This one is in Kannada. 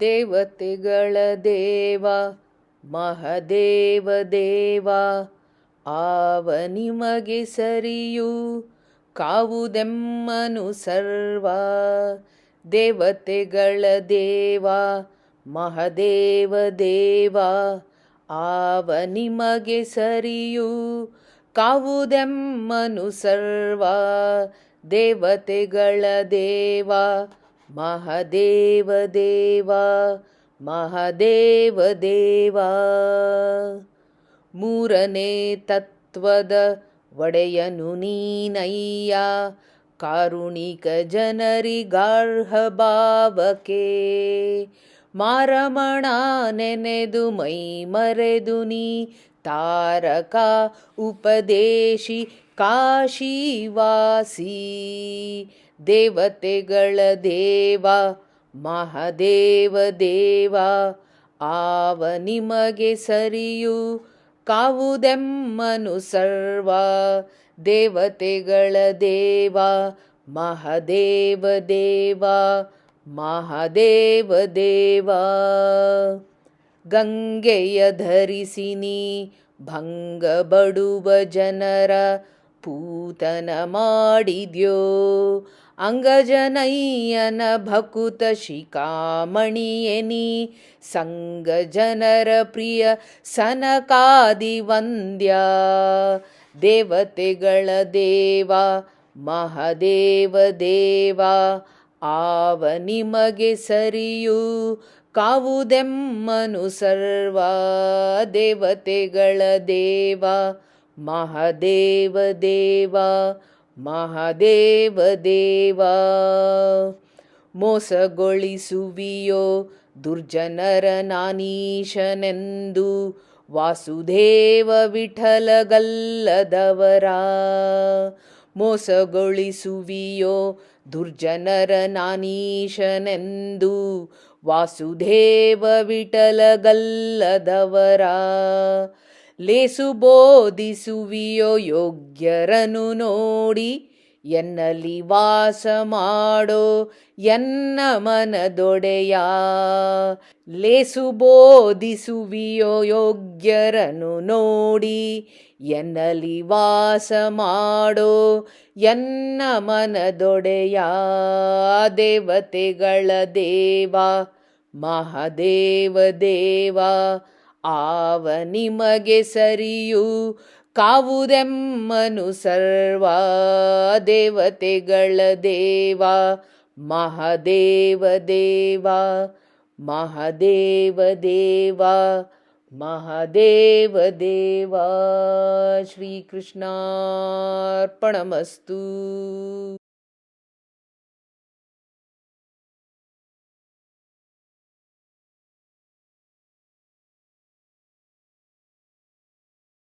ದೇವತೆಗಳ ದೇವ ಮಹದೇವ ದೇವ, ಆವ ನಿಮಗೆ ಸರಿಯು ಕಾವುದೆಮ್ಮನು ಸರ್ವ. ದೇವತೆಗಳ ದೇವ ಮಹದೇವ ದೇವ, ಆವ ನಿಮಗೆ ಸರಿಯು ಕಾವುದೆಮ್ಮನು ಸರ್ವ. ದೇವತೆಗಳ ದೇವ ಮಹದೇವ ದೇವ, ಮಹದೇವ ದೇವ. ಮೂರನೇ ತತ್ವದ ಒಡೆಯನು ನೀನಯ್ಯ, ಕಾರುಣಿಕ ಜನರಿಗಾರ್ಹ ಭಾವಕ್ಕೆ. ಮಾರಮಣ ನೆನೆದು ಮೈ ಮರೆದು ನೀ ತಾರಕ ಉಪದೇಶಿ ಕಾಶಿವಾಸಿ. ದೇವತೆಗಳ ದೇವ ಮಹದೇವ ದೇವ, ಆವ ನಿಮಗೆ ಸರಿಯು ಕಾವುದೆಮ್ಮನು ಸರ್ವ. ದೇವತೆಗಳ ದೇವ ಮಹದೇವ ದೇವ, ಮಹದೇವ ದೇವ. ಗಂಗೆಯ ಧರಿಸಿನಿ ಭಂಗ ಬಡುವ ಜನರ ಪೂತನ ಮಾಡಿದ್ಯೋ. ಅಂಗಜನಯ್ಯನ ಭಕುತ ಶಿಖಾಮಣಿಯೆನಿ, ಸಂಗ ಜನರ ಪ್ರಿಯ ಸನಕಾದಿ ವಂದ್ಯ. ದೇವತೆಗಳ ದೇವ ಮಹದೇವ ದೇವ, ಆವ ನಿಮಗೆ ಸರಿಯು ಕಾವುದೆಮ್ಮನು ಸರ್ವ. ದೇವತೆಗಳ ದೇವ ಮಹದೇವ ದೇವ, ಮಹದೇವ ದೇವ. ಮೋಸಗೊಳಿಸುವಿಯೋ ದುರ್ಜನರ ನಾನೀಶನೆಂದು, ವಾಸುದೇವ ವಿಠಲಗಲ್ಲದವರ. ಮೋಸಗೊಳಿಸುವಿಯೋ ದುರ್ಜನರ ನಾನೀಶನೆಂದು, ವಾಸುದೇವ ವಿಠಲಗಲ್ಲದವರ. ಲೇಸು ಬೋಧಿಸುವಿಯೋ ಯೋಗ್ಯರನು ನೋಡಿ, ಎನ್ನಲಿ ವಾಸ ಮಾಡೋ ಎನ್ನ ಮನದೊಡೆಯ. ಲೇಸು ಬೋಧಿಸುವಿಯೋ ಯೋಗ್ಯರನು ನೋಡಿ, ಎನ್ನಲಿ ವಾಸ ಮಾಡೋ ಎನ್ನ ಮನದೊಡೆಯ. ದೇವತೆಗಳ ದೇವ ಮಹದೇವ ದೇವ, ಆವ ನಿಮಗೆ ಸರಿಯು ಕಾವುದೆಮ್ಮನು ಸರ್ವ. ದೇವತೆಗಳ ದೇವ ಮಹದೇವ ದೇವ, ಮಹದೇವ ದೇವ, ಮಹದೇವ ದೇವ. ಶ್ರೀಕೃಷ್ಣಾರ್ಪಣಮಸ್ತು.